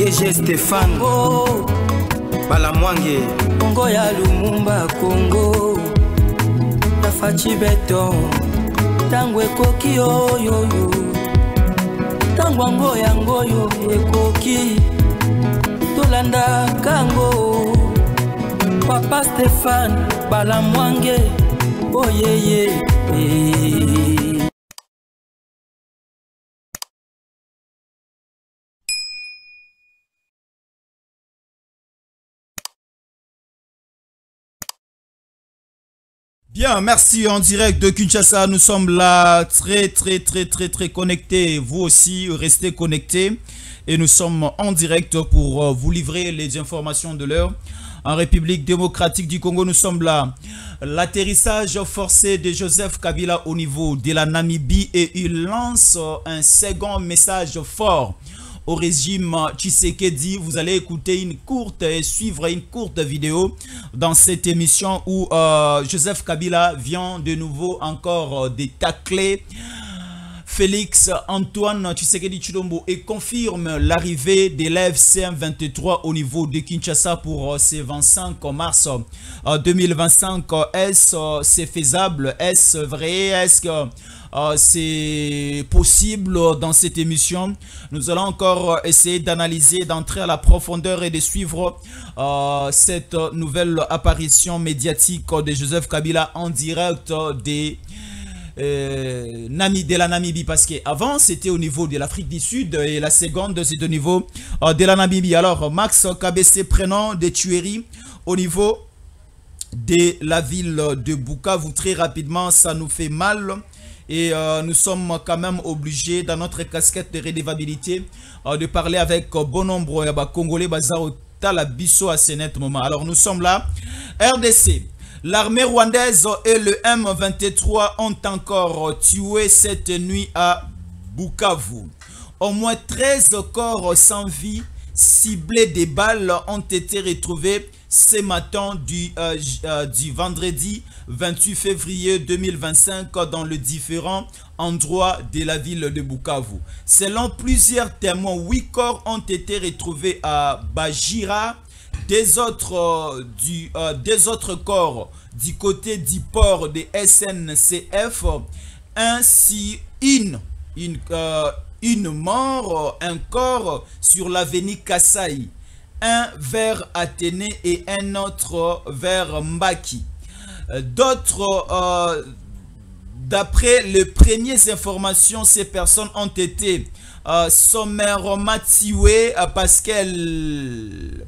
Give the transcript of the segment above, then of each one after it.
DG Stéphane Balamwange Congo ya Lumumba Congo Tafachi Beton Tangwe koki yo Tangwango yango yo ekoki Tolanda kango Papa Stéphane Balamwange Oh yeah. Bien, merci en direct de Kinshasa. Nous sommes là très connectés. Vous aussi, restez connectés. Et nous sommes en direct pour vous livrer les informations de l'heure. En République démocratique du Congo, nous sommes là. L'atterrissage forcé de Joseph Kabila au niveau de la Namibie et il lance un second message fort au régime Tshisekedi. Vous allez écouter une courte et suivre une courte vidéo dans cette émission où Joseph Kabila vient de nouveau encore de tacler Félix Antoine Tshisekedi Tshilombo et confirme l'arrivée d'élèves CM23 au niveau de Kinshasa pour ce 25 mars 2025. Est-ce c'est faisable? Est-ce vrai? Est-ce que c'est possible? Dans cette émission, nous allons encore essayer d'analyser, d'entrer à la profondeur et de suivre cette nouvelle apparition médiatique de Joseph Kabila en direct de la Namibie, parce qu'avant c'était au niveau de l'Afrique du Sud et la seconde c'est au niveau de la Namibie. Alors Max KBC prenant des tueries au niveau de la ville de Bukavu. Très rapidement, ça nous fait mal et nous sommes quand même obligés dans notre casquette de redevabilité de parler avec bon nombre de Congolais Bazar Talabiso à ce net moment. Alors nous sommes là. RDC. L'armée rwandaise et le M23 ont encore tué cette nuit à Bukavu. Au moins 13 corps sans vie ciblés des balles ont été retrouvés ce matin du vendredi 28 février 2025 dans les différents endroits de la ville de Bukavu. Selon plusieurs témoins, 8 corps ont été retrouvés à Bajira. Des autres corps du côté du port de SNCF, ainsi une mort, un corps sur l'avenue Kassai, un vers Athénée et un autre vers Mbaki. D'autres, d'après les premières informations, ces personnes ont été sommairement tuées parce qu'elles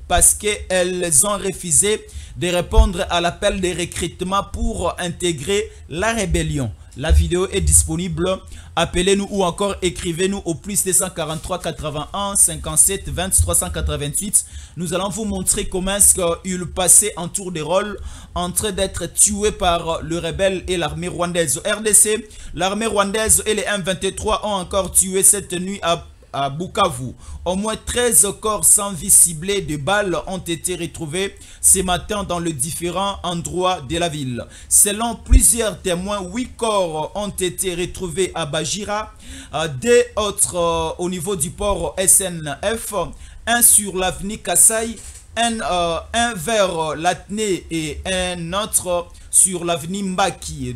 ont refusé de répondre à l'appel de recrutement pour intégrer la rébellion. La vidéo est disponible. Appelez-nous ou encore écrivez-nous au plus 243 81 57 20 388. Nous allons vous montrer comment est-ce qu'il passait en tour de rôle en train d'être tué par le rebelle et l'armée rwandaise. RDC, l'armée rwandaise et les M23 ont encore tué cette nuit à Bukavu. Au moins 13 corps sans vie ciblés de balles ont été retrouvés ce matin dans les différents endroits de la ville. Selon plusieurs témoins, 8 corps ont été retrouvés à Bajira, deux autres au niveau du port SNF, un sur l'avenue Kassai, un vers Latné et un autre sur l'avenue Mbaki.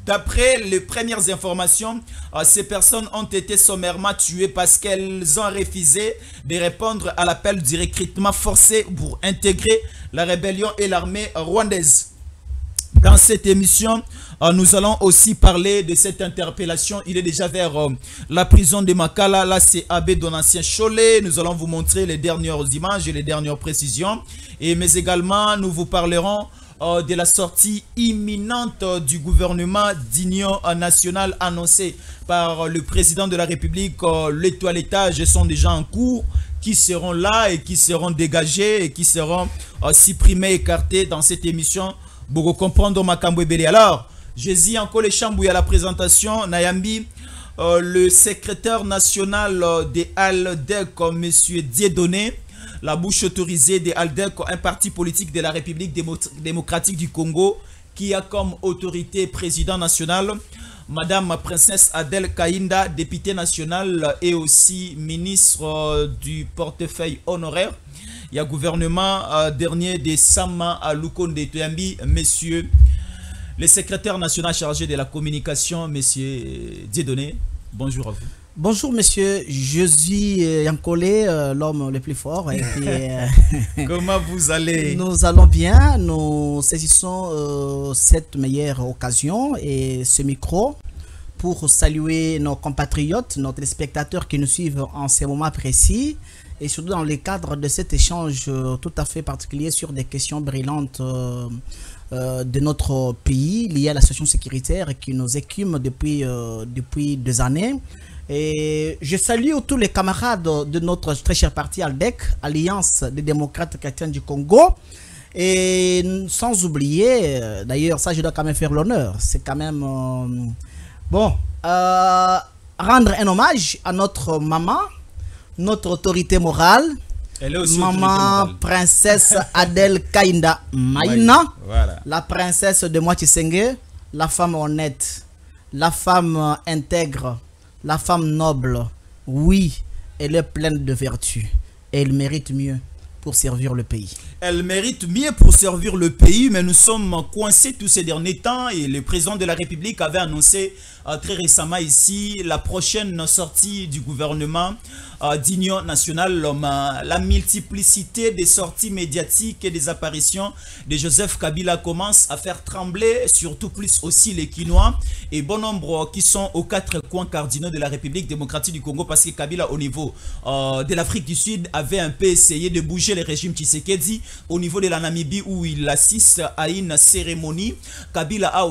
D'après les premières informations, ces personnes ont été sommairement tuées parce qu'elles ont refusé de répondre à l'appel du recrutement forcé pour intégrer la rébellion et l'armée rwandaise. Dans cette émission, nous allons aussi parler de cette interpellation. Il est déjà vers la prison de Makala. Là, c'est Abbé Donatien Cholet. Nous allons vous montrer les dernières images et les dernières précisions. Mais également, nous vous parlerons de la sortie imminente du gouvernement d'union nationale annoncée par le président de la République. Les toilettages sont déjà en cours, qui seront là et qui seront dégagés et qui seront supprimés, écartés dans cette émission. Pour comprendre Makambo Ebele. Alors, Jésus encore les chambouilles à la présentation. Nayambi, le secrétaire national de ALDEC, M. Dieudonné, la bouche autorisée de ALDEC, un parti politique de la République démocratique du Congo, qui a comme autorité président national Madame Princesse Adèle Kainda, députée nationale et aussi ministre du portefeuille honoraire. Il y a gouvernement dernier de Sama Lukonde Toyambi, messieurs le secrétaire national chargé de la communication, monsieur Dieudonné, bonjour à vous. Bonjour monsieur, je suis Yankole, l'homme le plus fort. Et puis, comment vous allez? Nous allons bien, nous saisissons cette meilleure occasion et ce micro pour saluer nos compatriotes, nos téléspectateurs qui nous suivent en ces moments précis et surtout dans le cadre de cet échange tout à fait particulier sur des questions brillantes de notre pays liées à la situation sécuritaire qui nous écume depuis 2 années. Et je salue tous les camarades de notre très cher parti ALDEC, Alliance des démocrates chrétiens du Congo. Et sans oublier, d'ailleurs ça je dois quand même faire l'honneur, c'est quand même rendre un hommage à notre maman, notre autorité morale, elle est aussi maman princesse Adèle Kainda Maïna, voilà. La princesse de Moitié-Sengue, la femme honnête, la femme intègre, la femme noble. Oui, elle est pleine de vertus et elle mérite mieux pour servir le pays. Elle mérite mieux pour servir le pays, mais nous sommes coincés tous ces derniers temps et le président de la République avait annoncé très récemment ici la prochaine sortie du gouvernement d'Union nationale. La multiplicité des sorties médiatiques et des apparitions de Joseph Kabila commence à faire trembler, surtout plus aussi les Quinois et bon nombre qui sont aux 4 coins cardinaux de la République démocratique du Congo, parce que Kabila au niveau de l'Afrique du Sud avait un peu essayé de bouger le régime Tshisekedi. Au niveau de la Namibie où il assiste à une cérémonie, Kabila a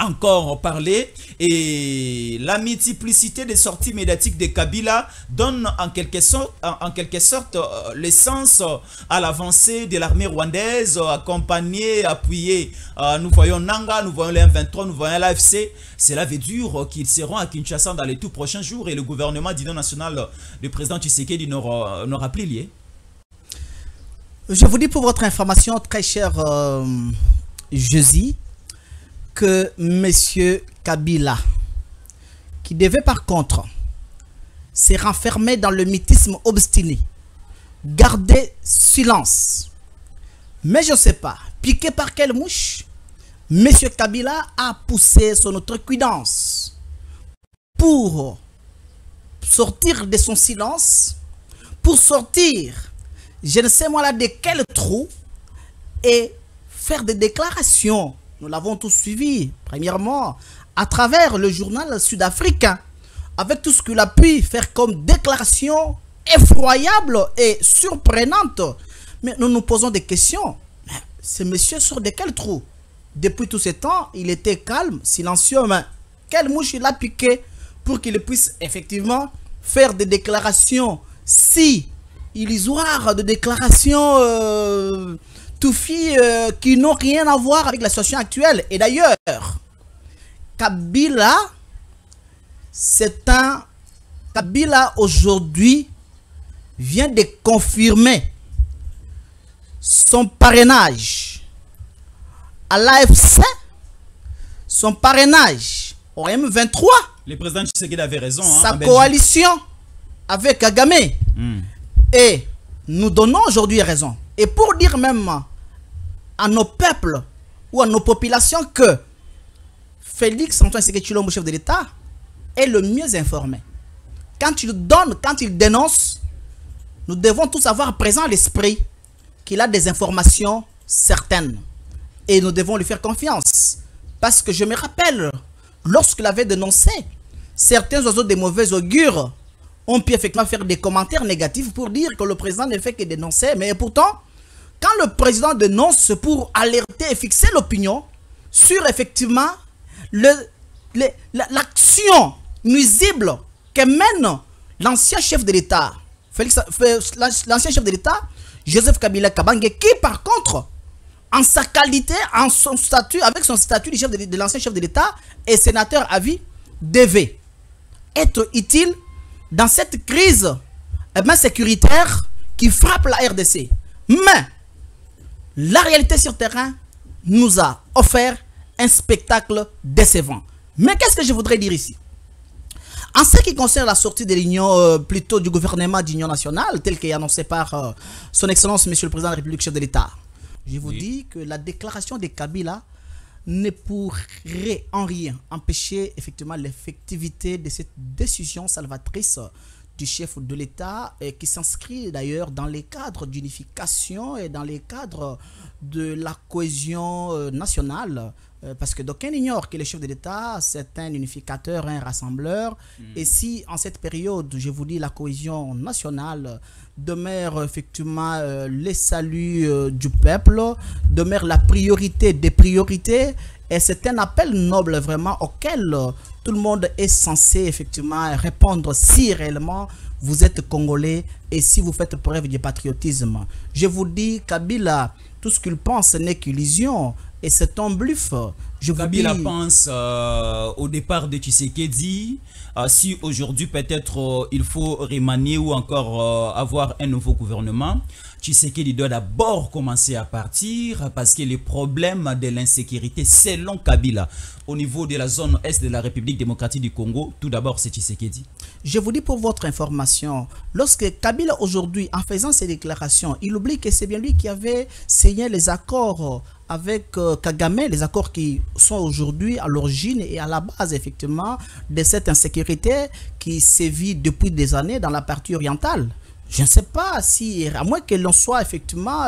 encore parlé et la multiplicité des sorties médiatiques de Kabila donne en quelque sorte l'essence à l'avancée de l'armée rwandaise, accompagnée, appuyée. Nous voyons Nanga, nous voyons les M23, nous voyons l'AFC. Cela veut dire qu'ils seront à Kinshasa dans les tout prochains jours et le gouvernement d'Union nationale du président Tshisekedi n'aura plus lié. Je vous dis pour votre information, très cher Jésus, que M. Kabila, qui devait par contre se renfermer dans le mythisme obstiné, garder silence, mais je ne sais pas, piqué par quelle mouche, M. Kabila a poussé son outrecuidance pour sortir de son silence, pour sortir je ne sais moi là de quel trou et faire des déclarations. Nous l'avons tous suivi, premièrement, à travers le journal sud-africain, avec tout ce qu'il a pu faire comme déclaration effroyable et surprenante. Mais nous nous posons des questions. Ce monsieur sort de quel trou? Depuis tout ce temps, il était calme, silencieux, mais quelle mouche il a piqué pour qu'il puisse effectivement faire des déclarations si illusoires, de déclarations touffies qui n'ont rien à voir avec la situation actuelle. Et d'ailleurs, Kabila, Kabila aujourd'hui vient de confirmer son parrainage à l'AFC, son parrainage au M23. Le président Tshisekedi avait raison. Sa coalition avec Kagame. Et nous donnons aujourd'hui raison. Et pour dire même à nos peuples ou à nos populations que Félix Antoine Tshisekedi Tshilombo, chef de l'État, est le mieux informé. Quand il donne, quand il dénonce, nous devons tous avoir présent à l'esprit qu'il a des informations certaines. Et nous devons lui faire confiance. Parce que je me rappelle, lorsqu'il avait dénoncé, certains oiseaux de mauvais augure ont pu effectivement faire des commentaires négatifs pour dire que le président ne fait que dénoncer. Mais pourtant, quand le président dénonce pour alerter et fixer l'opinion sur effectivement l'action nuisible que mène l'ancien chef de l'État, l'ancien chef de l'État, Joseph Kabila Kabange, qui par contre, en sa qualité, en son statut, avec son statut de l'ancien chef de l'État et sénateur à vie, devait être utile dans cette crise sécuritaire qui frappe la RDC. Mais la réalité sur terrain nous a offert un spectacle décevant. Mais qu'est-ce que je voudrais dire ici? En ce qui concerne la sortie de l'Union, plutôt du gouvernement d'Union nationale, tel qu'est annoncé par son Excellence, Monsieur le Président de la République, chef de l'État, je vous dis que la déclaration de Kabila ne pourrait en rien empêcher effectivement l'effectivité de cette décision salvatrice du chef de l'État, qui s'inscrit d'ailleurs dans les cadres d'unification et dans les cadres de la cohésion nationale, parce que d'aucuns ignorent que le chef de l'État, c'est un unificateur, un rassembleur, et si en cette période, je vous dis, la cohésion nationale demeure effectivement les saluts du peuple, demeure la priorité des priorités, et c'est un appel noble vraiment auquel tout le monde est censé effectivement répondre si réellement vous êtes Congolais et si vous faites preuve de patriotisme. Je vous dis, Kabila, tout ce qu'il pense n'est qu'illusion et c'est un bluff. Kabila pense au départ de Tshisekedi, si aujourd'hui peut-être il faut remanier ou encore avoir un nouveau gouvernement, Tshisekedi doit d'abord commencer à partir parce que les problèmes de l'insécurité, selon Kabila, au niveau de la zone est de la République démocratique du Congo, tout d'abord c'est Tshisekedi. Je vous dis pour votre information, lorsque Kabila aujourd'hui, en faisant ses déclarations, il oublie que c'est bien lui qui avait signé les accords avec Kagame, les accords qui sont aujourd'hui à l'origine et à la base effectivement de cette insécurité qui sévit depuis des années dans la partie orientale. Je ne sais pas si, à moins que l'on soit effectivement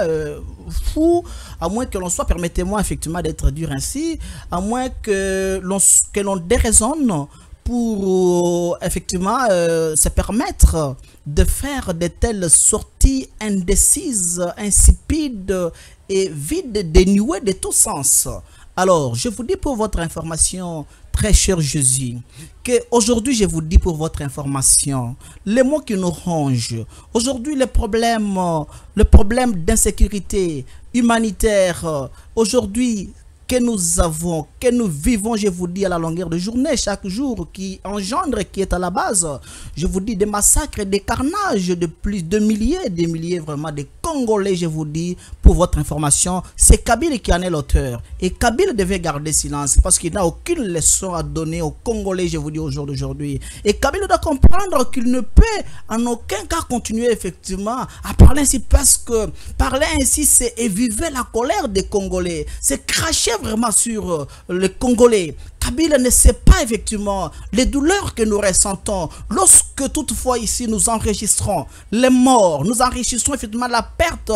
fou, à moins que l'on soit, permettez-moi effectivement d'être dur ainsi, à moins que l'on déraisonne pour effectivement se permettre de faire de telles sorties indécises, insipides et vides, dénuées de tout sens. Alors, je vous dis pour votre information, très cher Jésus, qu'aujourd'hui, je vous dis pour votre information, les mots qui nous rongent, aujourd'hui, le problème d'insécurité humanitaire, aujourd'hui, que nous avons, que nous vivons, je vous dis, à la longueur de journée, chaque jour, qui engendre, qui est à la base, je vous dis, des massacres, des carnages de plus de milliers, des milliers vraiment de Congolais, je vous dis, pour votre information, c'est Kabila qui en est l'auteur. Et Kabila devait garder silence parce qu'il n'a aucune leçon à donner aux Congolais, je vous dis, au jour d'aujourd'hui. Et Kabila doit comprendre qu'il ne peut en aucun cas continuer effectivement à parler ainsi, parce que parler ainsi, c'est éviver la colère des Congolais, c'est cracher vraiment sur les Congolais. Kabila ne sait pas effectivement les douleurs que nous ressentons lorsque toutefois ici nous enregistrons les morts, nous enregistrons effectivement la perte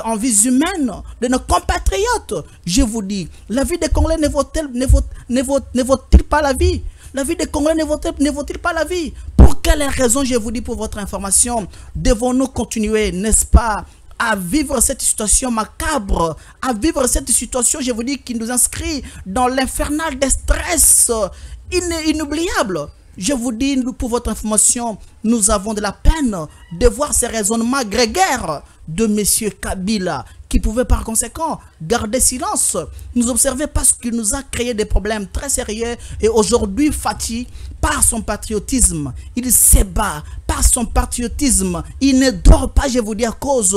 en vies humaines de nos compatriotes. Je vous dis, la vie des Congolais ne vaut-il pas la vie? La vie des Congolais ne vaut-il pas la vie? Pour quelles raisons, je vous dis pour votre information, devons-nous continuer, n'est-ce pas, à vivre cette situation macabre, à vivre cette situation, je vous dis, qui nous inscrit dans l'infernal des stress inoubliables. Je vous dis, pour votre information, nous avons de la peine de voir ces raisonnements grégaires de M. Kabila, qui pouvait par conséquent garder silence, nous observer parce qu'il nous a créé des problèmes très sérieux. Et aujourd'hui, Fati, par son patriotisme, il se bat, par son patriotisme, il ne dort pas, je vous dis, à cause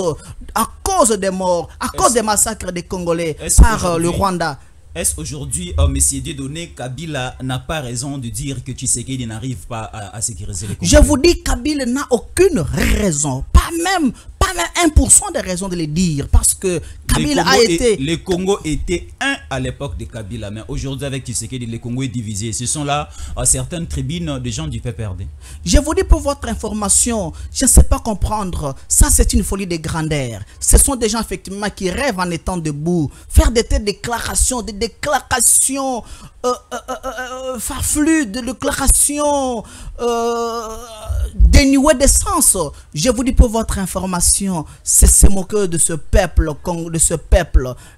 des morts, à cause des massacres des Congolais par le Rwanda. Est-ce aujourd'hui, M. Dieudonné, Kabila n'a pas raison de dire que Tshisekedi n'arrive pas à sécuriser les Congolais? Je vous dis, Kabila n'a aucune raison, pas même 1% de raison de le dire, parce que Kabila a été... Les Congo étaient un à l'époque de Kabila, mais aujourd'hui avec Tshisekedi, le Congo est divisé. Ce sont là certaines tribunes de gens du PPRD. Je vous dis pour votre information, je ne sais pas comprendre, ça c'est une folie de grandeur. Ce sont des gens effectivement qui rêvent en étant debout, faire des déclarations, farfelues, des déclarations dénuées de sens. Je vous dis pour votre information, c'est se moquer de ce peuple,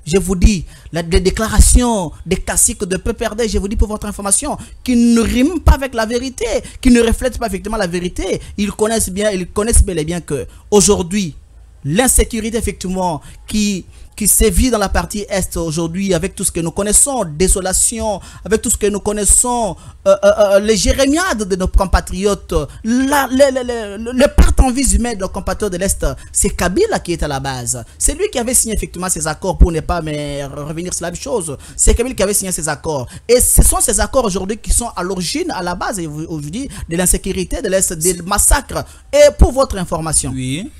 Je vous dis, des déclarations, des classiques de PPRD, je vous dis pour votre information, qui ne riment pas avec la vérité, qui ne reflètent pas effectivement la vérité. Ils connaissent bel et bien que aujourd'hui, l'insécurité effectivement qui sévit dans la partie Est aujourd'hui, avec tout ce que nous connaissons, désolation, avec tout ce que nous connaissons, les jérémiades de nos compatriotes, le perte en vie humaine de nos compatriotes de l'Est, c'est Kabila qui est à la base. C'est lui qui avait signé effectivement ces accords, pour ne pas revenir sur la même chose. C'est Kabila qui avait signé ces accords. Et ce sont ces accords aujourd'hui qui sont à l'origine, à la base aujourd'hui, de l'insécurité de l'Est, des massacres. Et pour votre information, Oui.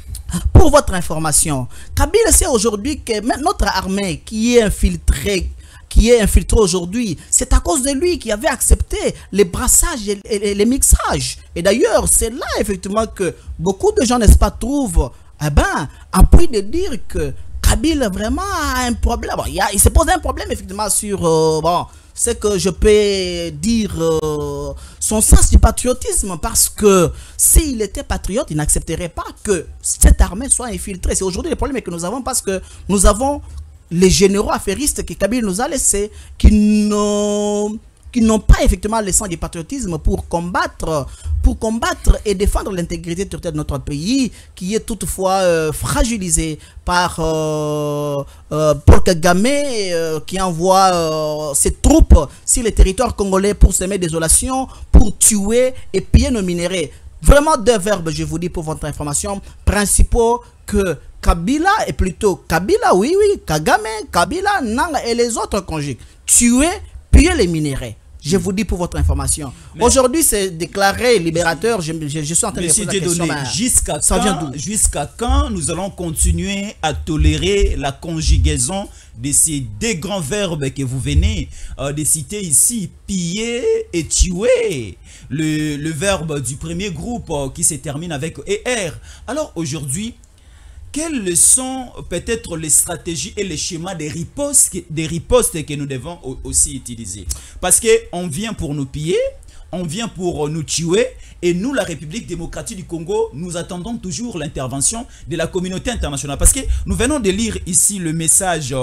pour votre information, Kabila sait aujourd'hui que notre armée qui est infiltrée, aujourd'hui, c'est à cause de lui qui avait accepté les brassages et les mixages. Et d'ailleurs, c'est là effectivement que beaucoup de gens, n'est-ce pas, trouvent, appris de dire que Kabila vraiment a un problème. Bon, il se pose un problème effectivement sur ce que je peux dire, son sens du patriotisme, parce que s'il était patriote, il n'accepterait pas que cette armée soit infiltrée. C'est aujourd'hui le problème que nous avons, parce que nous avons les généraux affairistes que Kabila nous a laissés, qui n'ont pas effectivement le sens du patriotisme pour combattre et défendre l'intégrité territoriale de notre pays, qui est toutefois fragilisé par Paul Kagame, qui envoie ses troupes sur les territoires congolais pour semer désolation, pour tuer et piller nos minéraux. Vraiment deux verbes, je vous dis pour votre information, principaux que Kabila, et plutôt Kabila, oui, Kagame, Kabila, Nanga et les autres conjuguent. Tuer, piller les minéraux. Je vous dis pour votre information. Aujourd'hui, c'est déclaré libérateur. Je suis en train de poser la question. Jusqu'à quand nous allons continuer à tolérer la conjugaison de ces deux grands verbes que vous venez de citer ici, piller et tuer? Le verbe du premier groupe qui se termine avec ER. Alors aujourd'hui, quelles sont peut-être les stratégies et les schémas des ripostes que nous devons aussi utiliser? Parce qu'on vient pour nous piller, on vient pour nous tuer, et nous, la République démocratique du Congo, nous attendons toujours l'intervention de la communauté internationale. Parce que nous venons de lire ici le message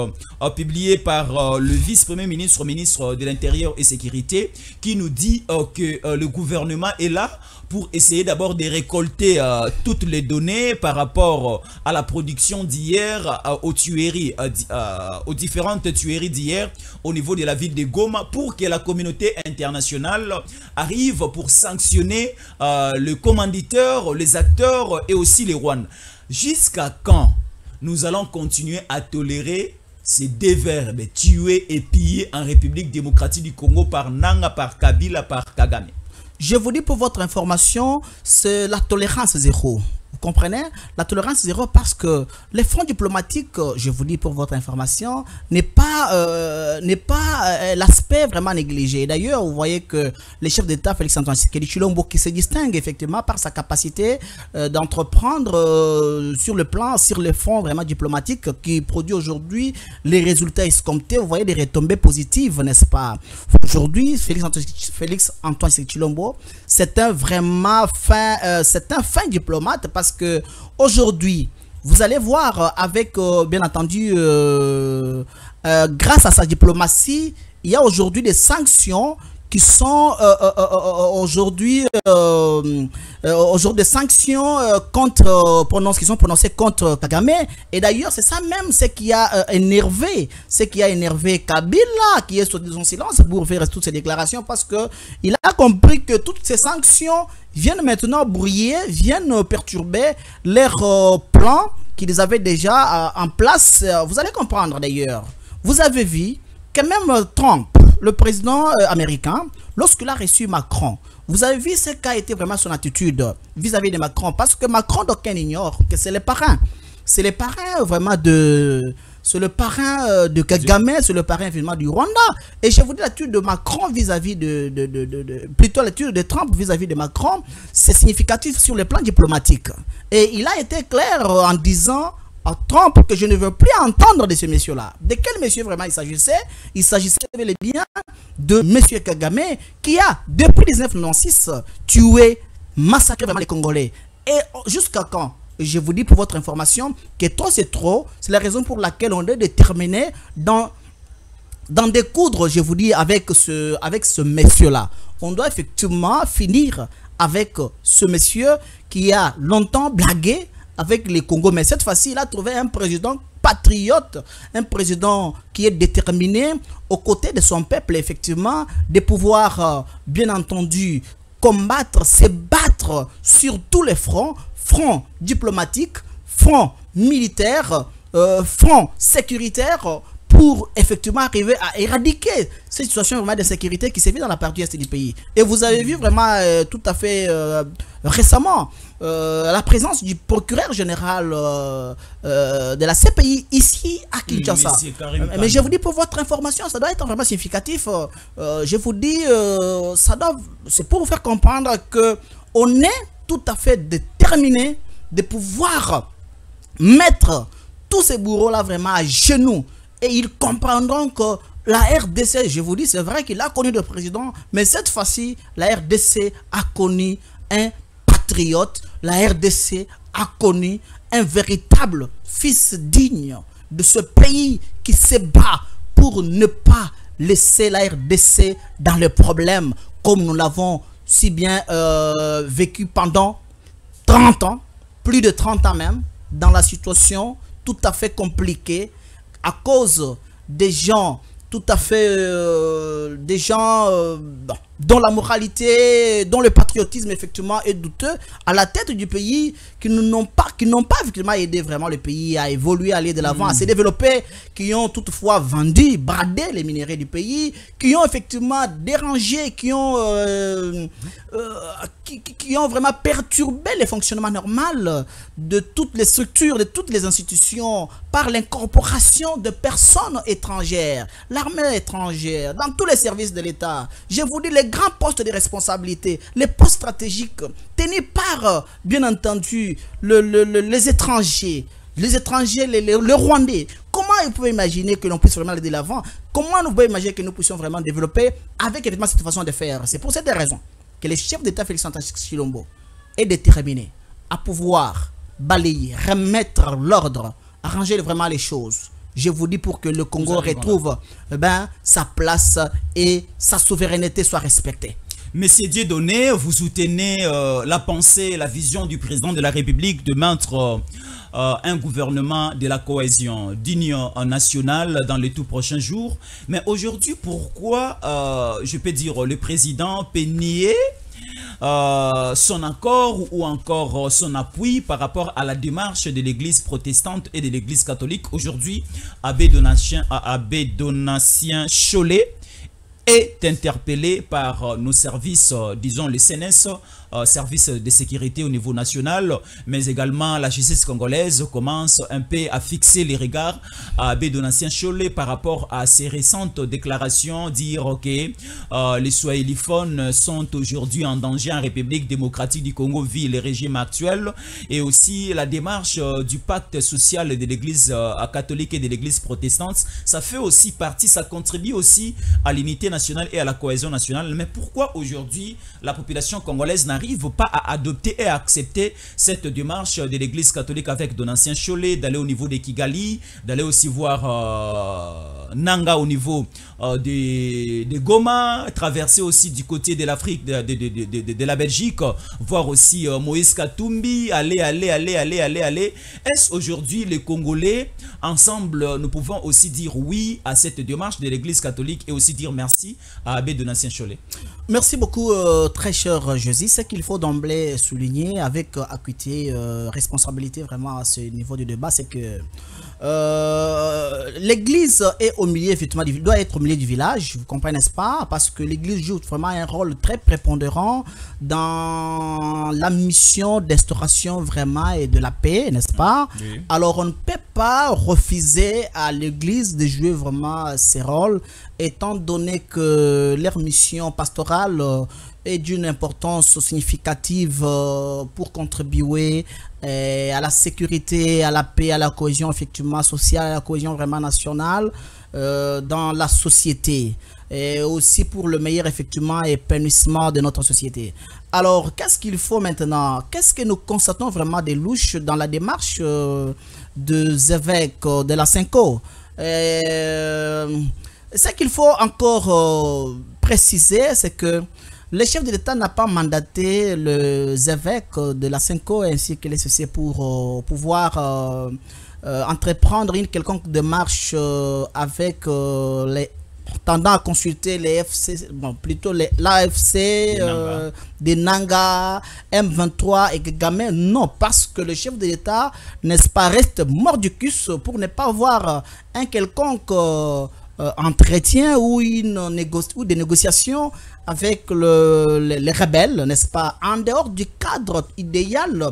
publié par le vice-premier ministre, ministre de l'Intérieur et Sécurité, qui nous dit que le gouvernement est là pour essayer d'abord de récolter toutes les données par rapport à la production d'hier, aux tueries, aux différentes tueries d'hier au niveau de la ville de Goma, pour que la communauté internationale arrive pour sanctionner le commanditeur, les acteurs et aussi les Rwandais. Jusqu'à quand nous allons continuer à tolérer ces deux verbes, tuer et piller, en République démocratique du Congo par Nanga, par Kabila, par Kagame? Je vous dis pour votre information, c'est la tolérance zéro. Vous comprenez? La tolérance zéro, parce que les fonds diplomatiques, je vous dis pour votre information, n'est pas l'aspect vraiment négligé. D'ailleurs, vous voyez que le chef d'État Félix Antoine Tshisekedi Tshilombo, qui se distingue effectivement par sa capacité d'entreprendre sur le fonds vraiment diplomatique, qui produit aujourd'hui les résultats escomptés. Vous voyez des retombées positives, n'est-ce pas? Aujourd'hui, Félix Antoine Tshisekedi Tshilombo, c'est un fin diplomate, parce que aujourd'hui, vous allez voir avec, bien entendu, grâce à sa diplomatie, il y a aujourd'hui des sanctions qui sont aujourd'hui des sanctions qui sont prononcées contre Kagame. Et d'ailleurs, c'est ça même ce qui a énervé Kabila, qui est sur son silence pour faire toutes ces déclarations, parce que il a compris que toutes ces sanctions viennent maintenant brouiller, viennent perturber leurs plans qu'ils avaient déjà en place. Vous allez comprendre d'ailleurs. Vous avez vu que même Trump, le président américain, lorsqu'il a reçu Macron, vous avez vu ce qu'a été vraiment son attitude vis-à-vis de Macron, parce que Macron, d'aucuns ignorent que c'est le parrain. C'est le parrain vraiment de... C'est le parrain de Kagame, c'est le parrain finalement du Rwanda. Et je vous dis, l'attitude de Macron vis-à-vis plutôt l'attitude de Trump vis-à-vis de Macron, c'est significatif sur le plan diplomatique. Et il a été clair en disant à Trump que je ne veux plus entendre de ce monsieur-là. De quel monsieur vraiment il s'agissait? Il s'agissait bel et bien de monsieur Kagame, qui a, depuis 1996, tué, massacré vraiment les Congolais. Et jusqu'à quand? Je vous dis pour votre information que trop c'est trop. C'est la raison pour laquelle on est déterminé d'en découdre, je vous dis, avec ce monsieur-là. On doit effectivement finir avec ce monsieur qui a longtemps blagué avec les Congos. Mais cette fois-ci, il a trouvé un président patriote, un président qui est déterminé aux côtés de son peuple, effectivement, de pouvoir, bien entendu, combattre, se battre sur tous les fronts, front diplomatique, front militaire, front sécuritaire, pour effectivement arriver à éradiquer cette situation vraiment de sécurité qui s'est vue dans la partie est du pays. Et vous avez vu vraiment tout à fait récemment la présence du procureur général de la CPI ici à Kinshasa. Mais je vous dis pour votre information, ça doit être vraiment significatif. Je vous dis, c'est pour vous faire comprendre que on est tout à fait déterminé de pouvoir mettre tous ces bourreaux-là vraiment à genoux. Et ils comprendront que la RDC, je vous dis, c'est vrai qu'il a connu le président, mais cette fois-ci, la RDC a connu un patriote, la RDC a connu un véritable fils digne de ce pays qui se bat pour ne pas laisser la RDC dans les problèmes, comme nous l'avons si bien vécu pendant 30 ans, plus de 30 ans même, dans la situation tout à fait compliquée, à cause des gens tout à fait des gens dont la moralité, dont le patriotisme effectivement est douteux à la tête du pays, qui n'ont pas effectivement aidé vraiment le pays à évoluer, à aller de l'avant, à se développer, qui ont toutefois vendu, bradé les minéraux du pays, qui ont effectivement dérangé, qui ont vraiment perturbé le fonctionnement normal de toutes les structures, de toutes les institutions par l'incorporation de personnes étrangères, l'armée étrangère, dans tous les services de l'État. Je vous dis, les grands postes de responsabilité, les postes stratégiques tenus par, bien entendu, les étrangers, le Rwandais. Comment vous pouvez imaginer que l'on puisse vraiment aller de l'avant? Comment vous pouvez imaginer que nous puissions vraiment développer avec effectivement cette façon de faire? C'est pour cette raison que le chef d'État Félix-Antoine Tshilombo est déterminé à pouvoir balayer, remettre l'ordre, arranger vraiment les choses. Je vous dis pour que le Congo retrouve sa place et sa souveraineté soit respectée. Monsieur Dieudonné, vous soutenez la pensée, la vision du président de la République de mettre un gouvernement de la cohésion d'union nationale dans les tout prochains jours. Mais aujourd'hui, pourquoi, je peux dire, le président peut nier son accord ou encore son appui par rapport à la démarche de l'église protestante et de l'église catholique? Aujourd'hui, Abbé Donatien Cholet est interpellé par nos services, disons le CNS, service de sécurité au niveau national, mais également la justice congolaise commence un peu à fixer les regards à Abbé Donatien Cholet par rapport à ses récentes déclarations, dire ok, les swahiliphones sont aujourd'hui en danger en République démocratique du Congo vu le régime actuel, et aussi la démarche du pacte social de l'église catholique et de l'église protestante. Ça fait aussi partie, ça contribue aussi à l'unité nationale et à la cohésion nationale. Mais pourquoi aujourd'hui la population congolaise n'arrive pas à adopter et à accepter cette démarche de l'église catholique avec Donatien Cholet, d'aller au niveau de Kigali, d'aller aussi voir Nanga au niveau de Goma, traverser aussi du côté de l'Afrique, de la Belgique, voir aussi Moïse Katumbi, aller. Est-ce aujourd'hui les Congolais, ensemble, nous pouvons aussi dire oui à cette démarche de l'église catholique et aussi dire merci à Abbé Donatien Cholet? Merci beaucoup, très cher Josie. Ce qu'il faut d'emblée souligner avec acuité, responsabilité vraiment à ce niveau du débat, c'est que l'église est au milieu, effectivement, doit être au milieu du village, vous comprenez, n'est-ce pas? Parce que l'église joue vraiment un rôle très prépondérant dans la mission d'instauration vraiment et de la paix, n'est-ce pas? Oui. Alors on ne peut pas refuser à l'église de jouer vraiment ses rôles, étant donné que leur mission pastorale est d'une importance significative pour contribuer à la sécurité, à la paix, à la cohésion effectivement sociale, à la cohésion vraiment nationale dans la société, et aussi pour le meilleur effectivement épanouissement de notre société. Alors qu'est-ce qu'il faut maintenant? Qu'est-ce que nous constatons vraiment des louches dans la démarche des évêques de la Cinco? Ce qu'il faut encore préciser, c'est que le chef de l'État n'a pas mandaté les évêques de la Senko ainsi que les CC pour pouvoir entreprendre une quelconque démarche avec les tendant à consulter les FC, bon, plutôt l'AFC, des Nanga, M23 et Kagame. Non, parce que le chef de l'État, n'est-ce pas, reste mordicus pour ne pas avoir un quelconque entretien ou des négociations avec les rebelles, n'est-ce pas, en dehors du cadre idéal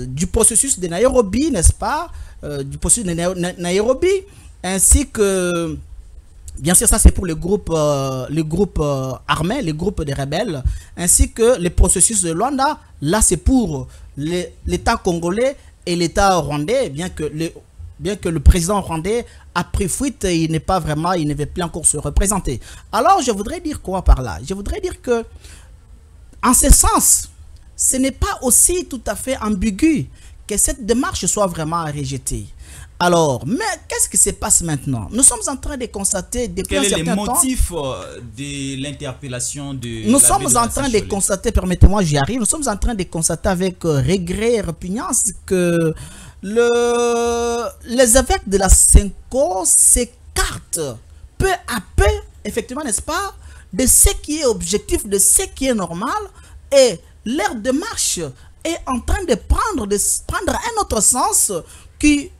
du processus de Nairobi, n'est-ce pas, du processus de Nairobi, ainsi que, bien sûr, ça c'est pour les groupes armés, les groupes de rebelles, ainsi que les processus de Luanda. Là c'est pour l'État congolais et l'État rwandais, bien que le président rwandais a pris fuite, il ne veut plus encore se représenter. Alors je voudrais dire quoi par là? Je voudrais dire que, en ce sens, ce n'est pas aussi tout à fait ambigu que cette démarche soit vraiment rejetée. Alors, mais qu'est-ce qui se passe maintenant? Nous sommes en train de constater depuis un certain temps... Quel est le motif de l'interpellation de... Nous sommes en train de constater, permettez-moi, j'y arrive, nous sommes en train de constater avec regret et répugnance que les évêques de la Senko s'écartent peu à peu, effectivement, n'est-ce pas, de ce qui est objectif, de ce qui est normal, et leur démarche est en train de prendre un autre sens qui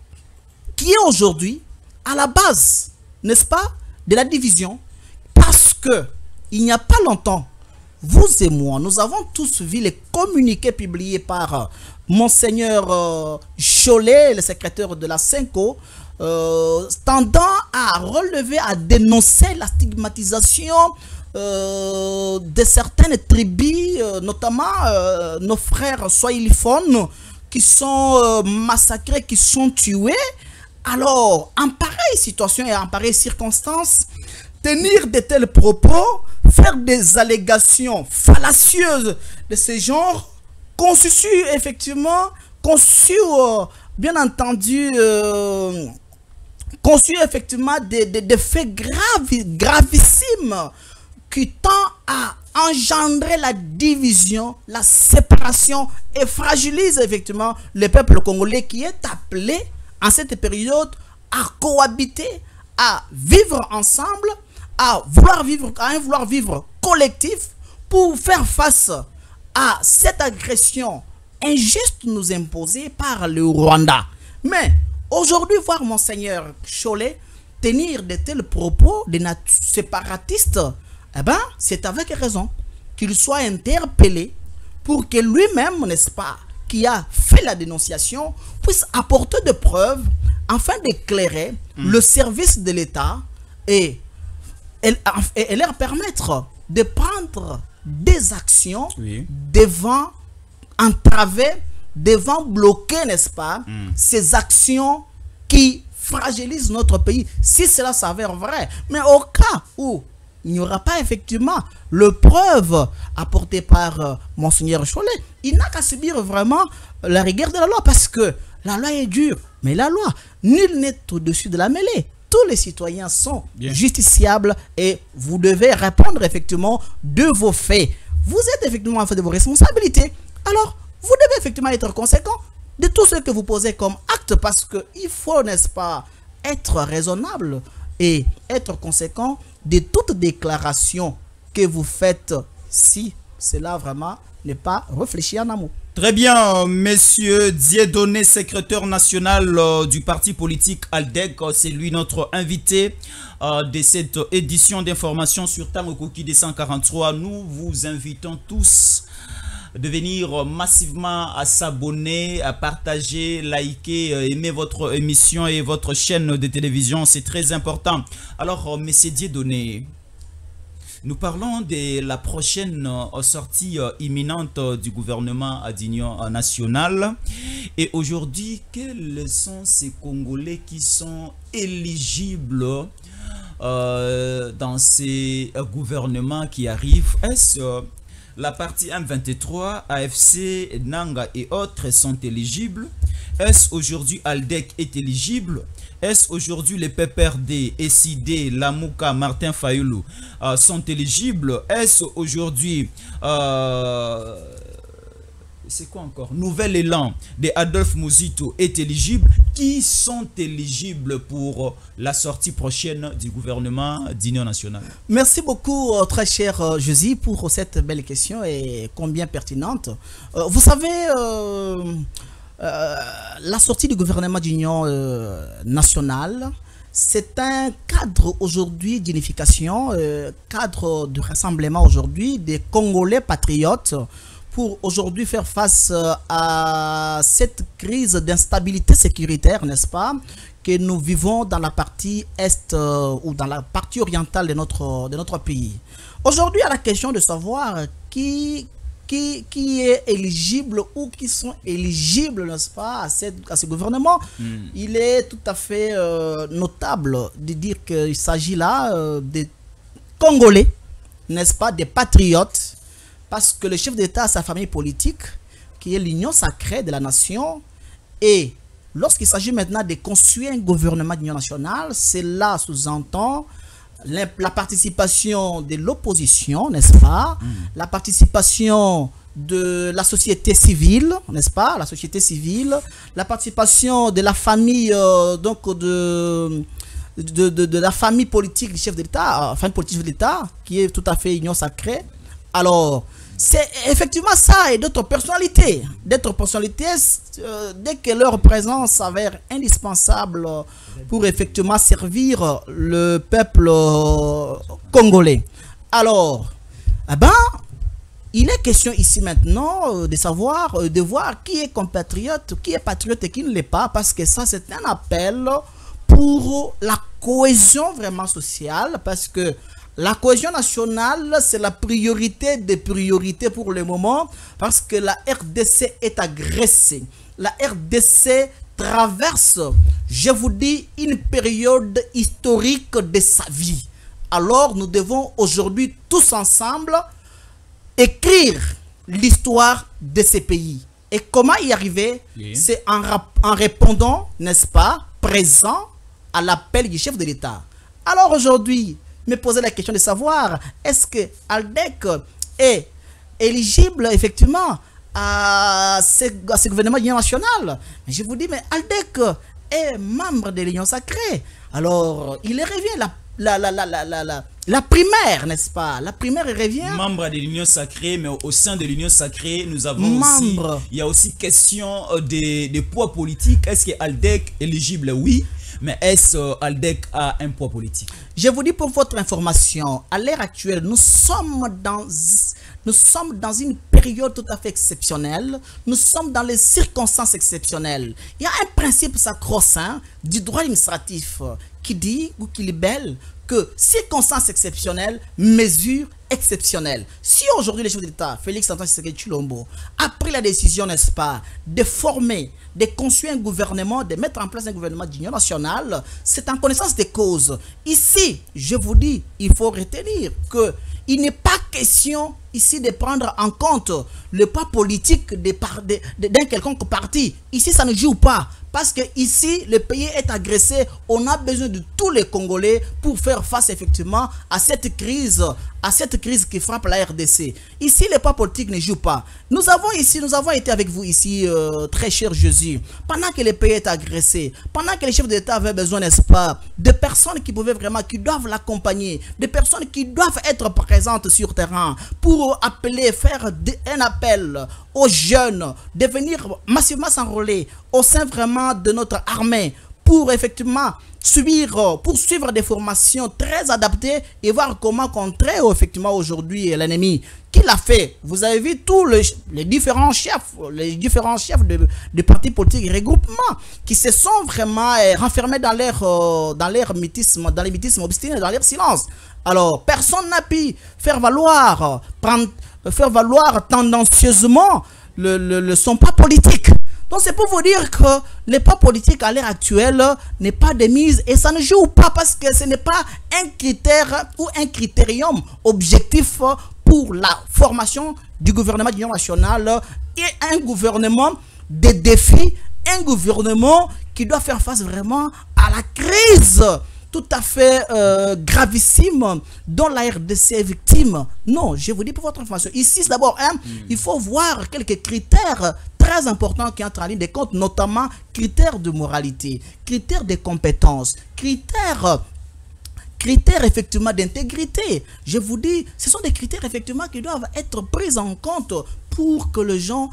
est aujourd'hui à la base, n'est-ce pas, de la division. Parce que il n'y a pas longtemps, vous et moi, nous avons tous vu les communiqués publiés par Monseigneur Cholet, le secrétaire de la Senko, tendant à relever, à dénoncer la stigmatisation de certaines tribus, notamment nos frères swahiliphones, qui sont massacrés, qui sont tués. Alors, en pareille situation et en pareille circonstance, tenir de tels propos, faire des allégations fallacieuses de ce genre, constitue effectivement, bien entendu, effectivement des faits gravissimes qui tendent à engendrer la division, la séparation et fragilise effectivement le peuple congolais qui est appelé en cette période à cohabiter, à vivre ensemble, à un vouloir vivre collectif pour faire face à cette agression injuste nous imposée par le Rwanda. Mais aujourd'hui, voir Monseigneur Cholet tenir de tels propos de nature séparatiste, eh ben, c'est avec raison qu'il soit interpellé pour que lui-même, n'est-ce pas, qui a fait la dénonciation, puisse apporter des preuves afin d'éclairer le service de l'État et leur permettre de prendre des actions devant entraver, devant bloquer, n'est-ce pas, ces actions qui fragilisent notre pays, si cela s'avère vrai. Mais au cas où il n'y aura pas effectivement le preuve apportée par Monseigneur Cholet, il n'a qu'à subir vraiment la rigueur de la loi, parce que la loi est dure, mais la loi, nul n'est au-dessus de la mêlée. Tous les citoyens sont justiciables et vous devez répondre effectivement de vos faits. Vous êtes effectivement en fait de vos responsabilités. Alors, vous devez effectivement être conséquent de tout ce que vous posez comme acte, parce qu'il faut, n'est-ce pas, être raisonnable et être conséquent de toute déclaration que vous faites, si cela vraiment n'est pas réfléchi en amont. Très bien, monsieur Dieudonné, secrétaire national du parti politique ALDEC, c'est lui notre invité de cette édition d'information sur Tangokoki 243. Nous vous invitons tous de venir massivement à s'abonner, à partager, liker, aimer votre émission et votre chaîne de télévision, c'est très important. Alors, monsieur Dieudonné, nous parlons de la prochaine sortie imminente du gouvernement d'union nationale. Et aujourd'hui, quels sont ces Congolais qui sont éligibles dans ces gouvernements qui arrivent? Est-ce la partie M23, AFC, Nanga et autres sont éligibles? Est-ce aujourd'hui Aldec est éligible? Est-ce aujourd'hui les PPRD, SID, Lamouka, Martin Fayoulou sont éligibles? Est-ce aujourd'hui c'est quoi encore? Nouvel élan de Adolphe Mouzito est éligible? Qui sont éligibles pour la sortie prochaine du gouvernement d'Union nationale? Merci beaucoup, très cher Josie, pour cette belle question et combien pertinente. Vous savez, la sortie du gouvernement d'Union nationale, c'est un cadre aujourd'hui d'unification, cadre de rassemblement aujourd'hui des Congolais patriotes pour aujourd'hui faire face à cette crise d'instabilité sécuritaire, n'est-ce pas, que nous vivons dans la partie est ou dans la partie orientale de notre pays. Aujourd'hui, à la question de savoir qui est éligible ou qui sont éligibles, n'est-ce pas, à ce gouvernement, il est tout à fait notable de dire qu'il s'agit là des Congolais, n'est-ce pas, des patriotes, parce que le chef d'État a sa famille politique, qui est l'union sacrée de la nation, et lorsqu'il s'agit maintenant de construire un gouvernement d'union nationale, cela sous-entend la participation de l'opposition, n'est-ce pas, la participation de la société civile, n'est-ce pas, la société civile, la participation de la famille, donc de la famille politique du chef d'État, famille politique de l'État, qui est tout à fait union sacrée. Alors, c'est effectivement ça et d'autres personnalités. Dès que leur présence s'avère indispensable pour effectivement servir le peuple congolais. Alors, il est question ici maintenant de savoir, de voir qui est compatriote, qui est patriote et qui ne l'est pas, parce que ça c'est un appel pour la cohésion vraiment sociale, parce que la cohésion nationale, c'est la priorité des priorités pour le moment, parce que la RDC est agressée. La RDC traverse, je vous dis, une période historique de sa vie. Alors, nous devons aujourd'hui tous ensemble écrire l'histoire de ces pays. Et comment y arriver? C'est en répondant, n'est-ce pas, présent à l'appel du chef de l'État. Alors aujourd'hui, me poser la question de savoir, est-ce que Aldec est éligible effectivement à ce gouvernement d'union nationale? Je vous dis, mais Aldec est membre de l'Union sacrée. Alors, il revient la primaire, n'est-ce pas? La primaire revient. Membre de l'Union sacrée, mais au sein de l'Union sacrée, nous avons aussi, il y a aussi question de poids politique. Est-ce que Aldec est éligible? Oui. Mais est-ce Aldec a un poids politique? Je vous dis pour votre information, à l'heure actuelle, nous sommes dans une période tout à fait exceptionnelle. Nous sommes dans les circonstances exceptionnelles. Il y a un principe sacro-saint du droit administratif qui dit ou qui libelle que circonstances exceptionnelles, mesures exceptionnelles. Si aujourd'hui le chef d'État, Félix Antoine Tshisekedi Tshilombo, a pris la décision, n'est-ce pas, de former, de construire un gouvernement, de mettre en place un gouvernement d'union nationale, c'est en connaissance des causes. Ici, je vous dis, il faut retenir que il n'est pas question ici de prendre en compte le poids politique d'un quelconque parti. Ici, ça ne joue pas. Parce que ici, le pays est agressé. On a besoin de tous les Congolais pour faire face effectivement à cette crise qui frappe la RDC. Ici, le poids politique ne joue pas. Nous avons été avec vous ici, très cher Jésus, pendant que le pays est agressé, pendant que les chefs d'État avaient besoin, n'est-ce pas, de personnes qui pouvaient vraiment, qui doivent l'accompagner, de personnes qui doivent être présentes sur terrain pour appeler, faire un appel aux jeunes de venir massivement s'enrôler au sein vraiment de notre armée pour effectivement poursuivre des formations très adaptées et voir comment contrer effectivement aujourd'hui l'ennemi. Qui l'a fait? Vous avez vu tous les différents chefs de partis politiques et regroupements qui se sont vraiment renfermés dans leur mythisme, dans les mythismes obstinés, dans leur silence. Alors, personne n'a pu faire valoir tendancieusement son pas politique. Donc c'est pour vous dire que le pas politique à l'heure actuelle n'est pas de mise et ça ne joue pas parce que ce n'est pas un critère ou un critérium objectif pour la formation du gouvernement d'union nationale est un gouvernement de défis, un gouvernement qui doit faire face vraiment à la crise tout à fait gravissime dont la RDC est victime. Non, je vous dis pour votre information. Ici, d'abord, il faut voir quelques critères très importants qui entrent en ligne de compte, notamment critères de moralité, critères de compétences, critères effectivement d'intégrité. Je vous dis, ce sont des critères effectivement qui doivent être pris en compte pour les gens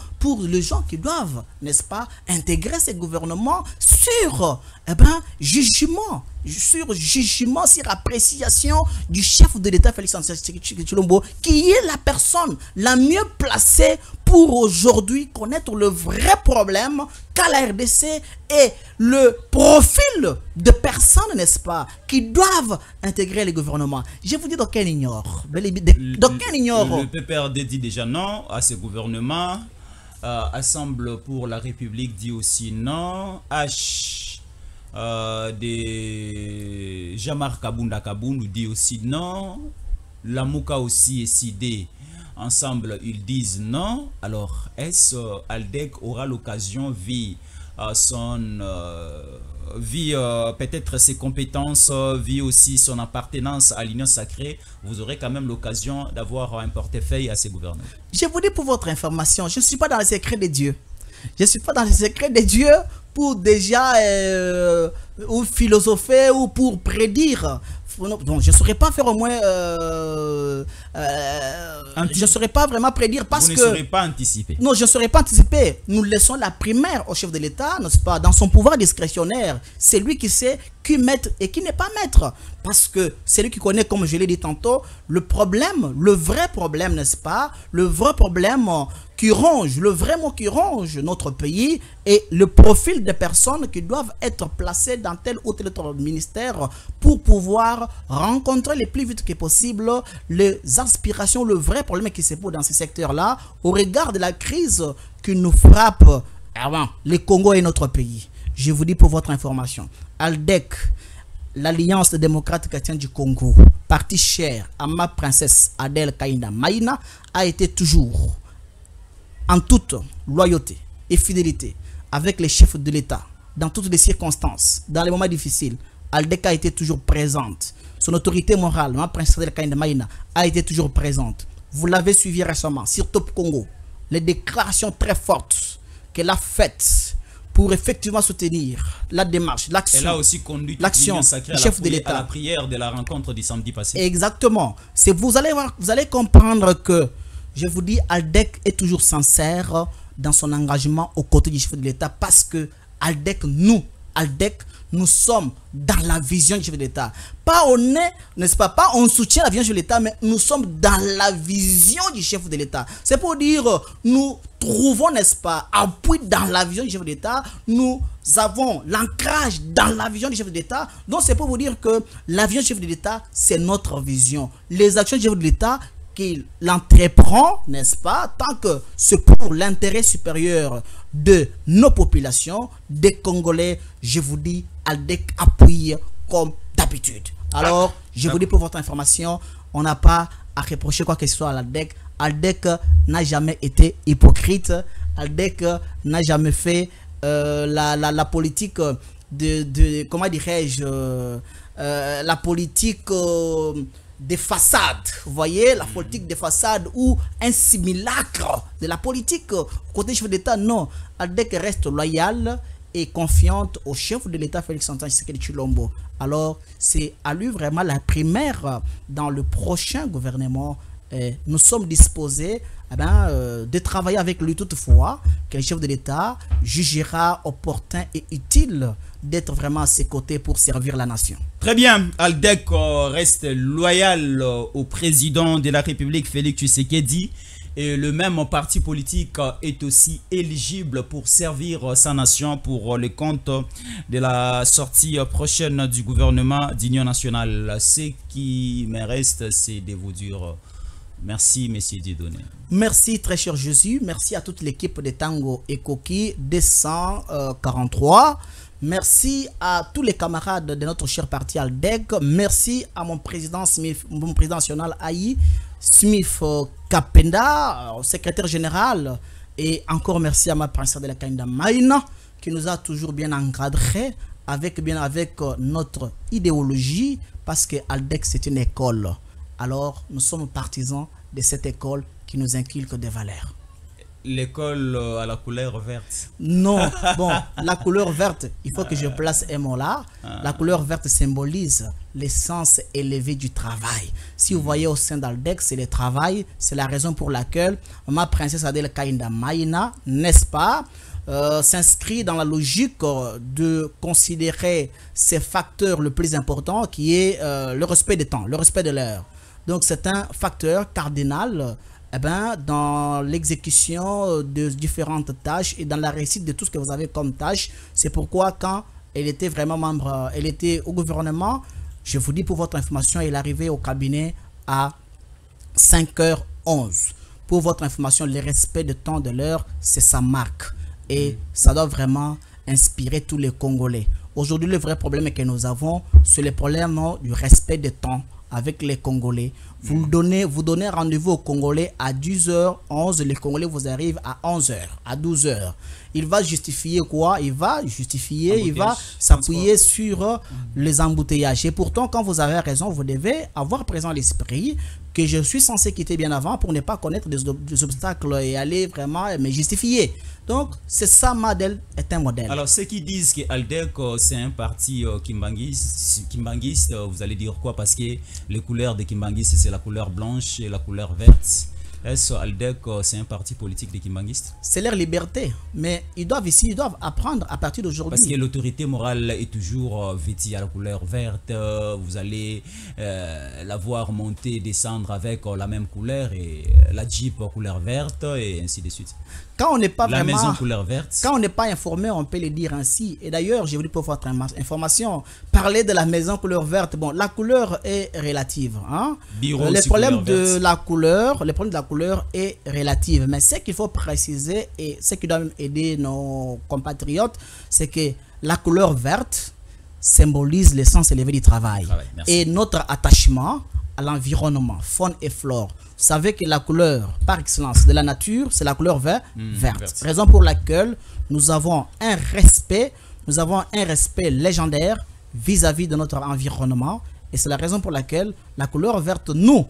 qui doivent, n'est-ce pas, intégrer ces gouvernements sur jugement, sur appréciation du chef de l'État Félix Antoine Tshilombo, qui est la personne la mieux placée pour aujourd'hui connaître le vrai problème qu'a la RDC et le profil de personnes, n'est-ce pas, qui doivent intégrer les gouvernements. Je vous dis d'aucuns ignorent. Le PPRD dit déjà non à ces gouvernements. Assemble pour la République dit aussi non. De Jamar Kabunda Kabundu dit aussi non. Lamouka aussi et Sidé ensemble ils disent non. Alors est-ce Aldec aura l'occasion via peut-être ses compétences, via aussi son appartenance à l'Union sacrée, vous aurez quand même l'occasion d'avoir un portefeuille à ces gouverneurs. Je vous dis pour votre information, je ne suis pas dans les secrets de Dieu. Je ne suis pas dans les secrets de Dieu pour déjà ou philosopher ou pour prédire. Donc, je ne saurais pas faire au moins je ne saurais pas vraiment prédire parce que vous ne saurez pas anticiper. Non, je ne saurais pas anticiper. Nous laissons la primaire au chef de l'État, n'est-ce pas, dans son pouvoir discrétionnaire. C'est lui qui sait qui mettre et qui n'est pas maître. Parce que c'est lui qui connaît, comme je l'ai dit tantôt, le problème, le vrai problème, n'est-ce pas, le vrai problème qui ronge, le vrai mot qui ronge notre pays et le profil des personnes qui doivent être placées dans tel ou tel autre ministère pour pouvoir rencontrer le plus vite que possible les aspirations, le vrai problème qui se pose dans ces secteurs-là au regard de la crise qui nous frappe avant le Congo et notre pays. Je vous dis pour votre information, ALDEC, l'Alliance démocratique chrétienne du Congo, parti cher à ma princesse Adèle Kaïna Maïna, a été toujours en toute loyauté et fidélité avec les chefs de l'État, dans toutes les circonstances, dans les moments difficiles. ALDEC a été toujours présente. Son autorité morale, ma princesse Adèle Kaïna Maïna, a été toujours présente. Vous l'avez suivi récemment sur Top Congo, les déclarations très fortes qu'elle a faites pour effectivement soutenir la démarche, l'action. Elle a aussi conduit l'action du chef de l'État à la prière de la rencontre du samedi passé. Exactement. Vous allez voir, vous allez comprendre que, je vous dis, ALDEC est toujours sincère dans son engagement aux côtés du chef de l'État parce que ALDEC, nous sommes dans la vision du chef de l'État. Pas on est, n'est-ce pas, pas on soutient la vision de l'État, mais nous sommes dans la vision du chef de l'État. C'est pour dire, nous trouvons, n'est-ce pas, appui dans la vision du chef de l'État. Nous avons l'ancrage dans la vision du chef de l'État. Donc c'est pour vous dire que la vision du chef de l'État, c'est notre vision. Les actions du chef de l'État qu'il entreprend, n'est-ce pas, tant que c'est pour l'intérêt supérieur de nos populations, des Congolais, je vous dis, ALDEC appuie comme d'habitude. Alors, je vous dis pour votre information, on n'a pas à reprocher quoi que ce soit à l'ALDEC. ALDEC n'a jamais été hypocrite. ALDEC n'a jamais fait la politique de comment dirais-je, la politique des façades, vous voyez, la politique des façades ou un simulacre de la politique côté chef d'État. Non, ALDEC reste loyal et confiante au chef de l'État Félix Antoine Tshilombo. Alors, c'est à lui vraiment la primaire dans le prochain gouvernement. Nous sommes disposés de travailler avec lui toutefois que le chef de l'État jugera opportun et utile d'être vraiment à ses côtés pour servir la nation. Très bien, ALDEC reste loyal au président de la République Félix Tshisekedi et le même parti politique est aussi éligible pour servir sa nation pour le compte de la sortie prochaine du gouvernement d'union nationale. Ce qui me reste, c'est de vous dire merci, Monsieur Dieudonné. Merci, très cher Jésus. Merci à toute l'équipe de Tango et Koki 243. Merci à tous les camarades de notre cher parti ALDEC. Merci à mon président national Aïe Smith Kapenda, secrétaire général. Et encore merci à ma princesse de la Kainda Maïna qui nous a toujours bien encadré avec notre idéologie, parce que Aldex c'est une école. Alors nous sommes partisans de cette école qui nous inculque des valeurs. L'école à la couleur verte. Non, bon, la couleur verte, il faut que je place un mot là. La couleur verte symbolise l'essence élevée du travail. Si vous voyez au sein d'Aldex, c'est le travail. C'est la raison pour laquelle ma princesse Adel Kainda Maïna, n'est-ce pas, s'inscrit dans la logique de considérer ces facteurs le plus important, qui est le respect du temps, le respect de l'heure. Donc c'est un facteur cardinal dans l'exécution de différentes tâches et dans la réussite de tout ce que vous avez comme tâche. C'est pourquoi quand elle était vraiment membre, elle était au gouvernement, je vous dis pour votre information, elle est arrivée au cabinet à 5h11. Pour votre information, le respect de temps de l'heure, c'est sa marque. Et ça doit vraiment inspirer tous les Congolais. Aujourd'hui, le vrai problème que nous avons, c'est le problème du respect de temps avec les Congolais. Vous donnez rendez-vous aux Congolais à 10h11, les Congolais vous arrivent à 11h, à 12h. Il va justifier quoi? Il va s'appuyer sur les embouteillages. Et pourtant, quand vous avez raison, vous devez avoir présent l'esprit que je suis censé quitter bien avant pour ne pas connaître des obstacles et aller vraiment me justifier. Donc, c'est ça, Madel est un modèle. Alors, ceux qui disent que Aldec, c'est un parti kimbanguiste, vous allez dire quoi? Parce que les couleurs de kimbanguiste, c'est la couleur blanche et la couleur verte. Est-ce Aldec, c'est un parti politique des kimbanguistes? C'est leur liberté, mais ils doivent apprendre à partir d'aujourd'hui. Parce que l'autorité morale est toujours vêtue à la couleur verte. Vous allez la voir monter, descendre avec la même couleur, et la Jeep couleur verte, et ainsi de suite. Quand on n'est pas la maison couleur verte. Quand on n'est pas informé, on peut le dire ainsi. Et d'ailleurs, je vous dis pour votre information, parler de la maison couleur verte, bon, la couleur est relative. Hein? Le problème de la couleur est relative. Mais ce qu'il faut préciser et ce qui doit aider nos compatriotes, c'est que la couleur verte symbolise l'essence élevée du travail. Et notre attachement à l'environnement, faune et flore. Vous savez que la couleur par excellence de la nature, c'est la couleur verte. Raison pour laquelle nous avons un respect légendaire vis-à-vis de notre environnement. Et c'est la raison pour laquelle la couleur verte, nous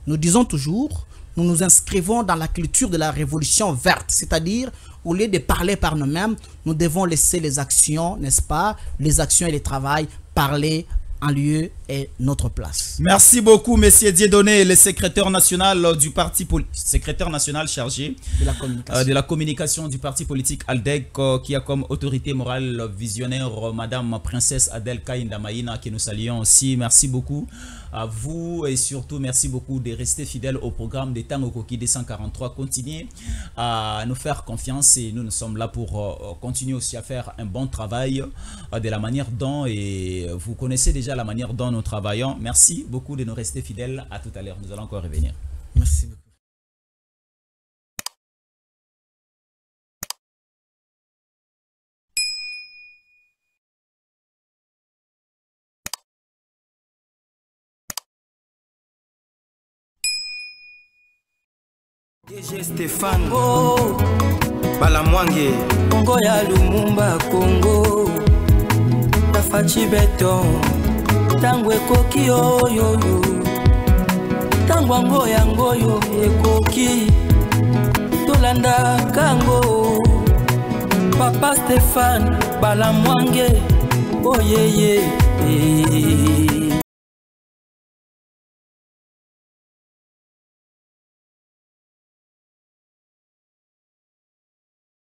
disons toujours, nous nous inscrivons dans la culture de la révolution verte. C'est-à-dire, au lieu de parler par nous-mêmes, nous devons laisser les actions, n'est-ce pas, les actions et les travail parler en lieu et notre place. Merci beaucoup, monsieur Dieudonné, le secrétaire national du parti secrétaire national chargé de la communication du parti politique Aldec, qui a comme autorité morale visionnaire madame princesse Adel Kainda Maïna, que nous saluons aussi. Merci beaucoup à vous et surtout merci beaucoup de rester fidèle au programme des Tango Koki 243. Continuez à nous faire confiance et nous sommes là pour continuer aussi à faire un bon travail de la manière dont, et vous connaissez déjà la manière dont nous travaillons. Merci beaucoup de nous rester fidèles. À tout à l'heure, nous allons encore revenir. Merci beaucoup. DG Stéphane Balamwange Congo ya Lumumba Congo Tafachi Beton Tango ekoki oyo Tango ngoyo ekoki Tolanda kango Papa Stéphane Balamwange Oh yeah yeah